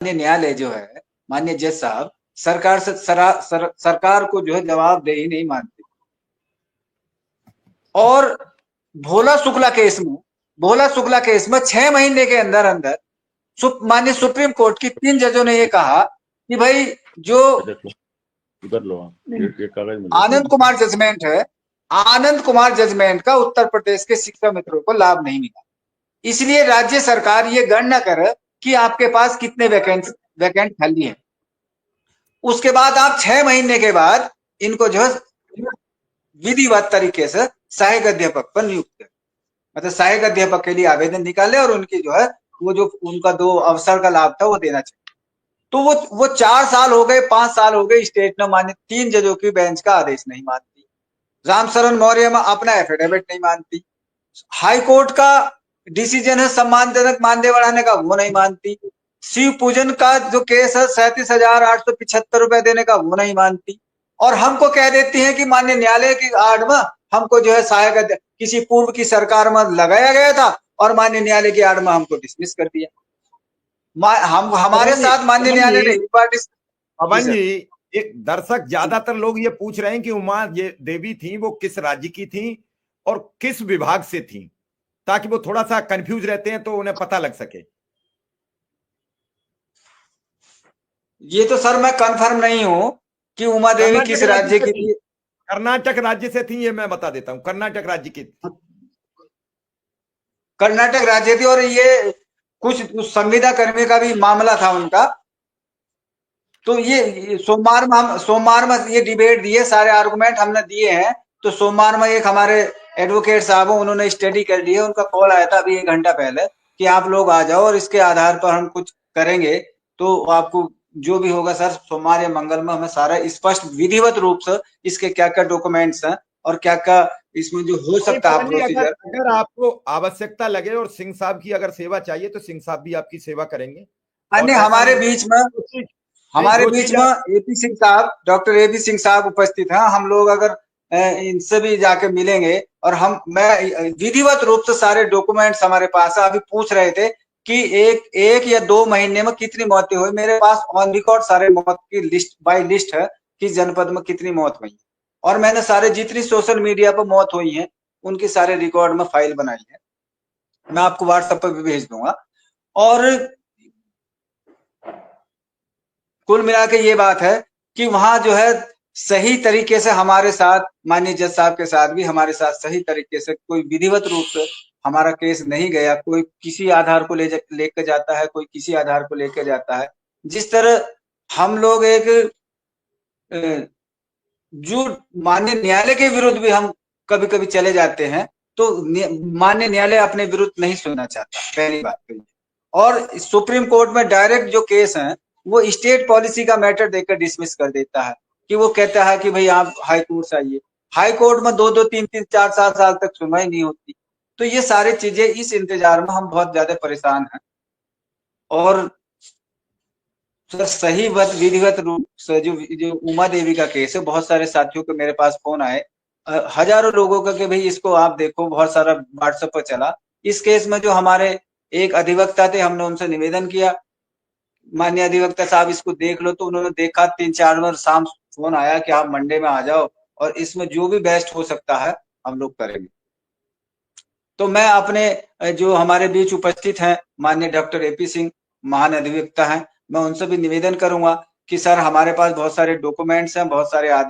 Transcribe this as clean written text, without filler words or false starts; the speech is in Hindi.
न्यायालय जो है, माननीय जज साहब, सरकार को जो है जवाबदेही नहीं मानती। और भोला शुक्ला केस में 6 महीने के अंदर अंदर माननीय सुप्रीम कोर्ट की 3 जजों ने ये कहा कि भाई जो उधर लो ये कागज में आनंद कुमार जजमेंट का उत्तर प्रदेश के शिक्षा मित्रों को लाभ नहीं मिला। इसलिए राज्य सरकार ये गणना करे कि आपके पास कितने वैकेंट खाली है। उसके बाद आप 6 महीने के बाद इनको जो है विधिवत तरीके से सहायक अध्यापक पर नियुक्त करें, मतलब सहायक अध्यापक के लिए आवेदन निकाले और उनकी जो है वो जो उनका 2 अवसर का लाभ था वो देना चाहिए। तो वो 4 साल हो गए, 5 साल हो गए, स्टेट ने माने 3 जजों की बेंच का आदेश नहीं मानती। रामशरण मौर्य में अपना एफिडेविट नहीं मानती। हाई कोर्ट का डिसीजन है सम्मानजनक मानदेय बढ़ाने का, वो नहीं मानती। शिव पूजन का जो केस है 37,875 रुपए देने का, वो नहीं मानती। और हमको कह देती है कि माननीय न्यायालय की आड़ में हमको जो है सहायक किसी पूर्व की सरकार में लगाया गया था और माननीय न्यायालय की आड़ में हमको डिसमिस कर दिया। हम हमारे साथ माननीय न्यायालय ने पवन जी, एक दर्शक ज्यादातर लोग ये पूछ रहे हैं कि उमा ये देवी थी वो किस राज्य की थी और किस विभाग से थी, ताकि वो थोड़ा सा कंफ्यूज रहते हैं तो उन्हें पता लग सके। ये तो सर मैं कंफर्म नहीं हूं कि उमा देवी किस राज्य की थी। कर्नाटक राज्य से थी, ये मैं बता देता हूं, कर्नाटक राज्य की। कर्नाटक राज्य थी और ये कुछ संविदा कर्मी का भी मामला था उनका। तो ये सोमवार में ये डिबेट दिए, सारे आर्गुमेंट हमने दिए हैं। तो सोमवार में एक हमारे एडवोकेट साहब उन्होंने स्टडी कर ली है, उनका कॉल आया था अभी 1 घंटा पहले कि आप लोग आ जाओ और इसके आधार पर हम कुछ करेंगे। तो आपको जो भी होगा सर सोमवार या मंगल में हमें सारा स्पष्ट विधिवत रूप से इसके क्या क्या डॉक्यूमेंट्स हैं और क्या क्या इसमें जो हो सकता है प्रोसीजर। अगर आपको आवश्यकता लगे और सिंह साहब की अगर सेवा चाहिए तो सिंह साहब भी आपकी सेवा करेंगे। हमारे बीच में एपी सिंह साहब, डॉक्टर एपी सिंह साहब उपस्थित हैं। हम लोग अगर इनसे भी जाके मिलेंगे और मैं विधिवत रूप से सारे डॉक्यूमेंट्स हमारे पास है। अभी पूछ रहे थे कि एक या 2 महीने में कितनी मौतें हुई, मेरे पास ऑन रिकॉर्ड सारे मौत की लिस्ट बाय लिस्ट है कि जनपद में कितनी मौत हुई, और मैंने सारे जितनी सोशल मीडिया पर मौत हुई है उनकी सारे रिकॉर्ड में फाइल बनाई है, मैं आपको व्हाट्सएप पर भी भेज दूंगा। और कुल मिला के ये बात है कि वहां जो है सही तरीके से हमारे साथ माननीय जज साहब के साथ भी हमारे साथ सही तरीके से कोई विधिवत रूप से हमारा केस नहीं गया। कोई किसी आधार को लेकर जाता है, कोई किसी आधार को लेकर जाता है। जिस तरह हम लोग एक जो माननीय न्यायालय के विरुद्ध भी हम कभी कभी चले जाते हैं तो माननीय न्यायालय अपने विरुद्ध नहीं सुनना चाहता, पहली बात तो। और सुप्रीम कोर्ट में डायरेक्ट जो केस है वो स्टेट पॉलिसी का मैटर देकर डिसमिस कर देता है कि वो कहता है कि भाई आप हाई कोर्ट से आइए। हाई कोर्ट में 2-2, 3-3, 4-4 साल तक सुनवाई नहीं होती। तो ये सारी चीजें, इस इंतजार में हम बहुत ज्यादा परेशान हैं। और सही विधिवत रूप से जो उमा देवी का केस है, बहुत सारे साथियों के मेरे पास फोन आए, हजारों लोगों का कि भाई इसको आप देखो, बहुत सारा व्हाट्सएप पर चला। इस केस में जो हमारे एक अधिवक्ता थे, हमने उनसे निवेदन किया माननीय अधिवक्ता साहब इसको देख लो, तो उन्होंने देखा। 3-4 बार शाम फोन आया कि आप मंडे में आ जाओ और इसमें जो भी बेस्ट हो सकता है हम लोग करेंगे। तो मैं अपने जो हमारे बीच उपस्थित हैं माननीय डॉक्टर एपी सिंह महान अधिवक्ता हैं, मैं उनसे भी निवेदन करूंगा कि सर हमारे पास बहुत सारे डॉक्यूमेंट्स हैं, बहुत सारे आदेश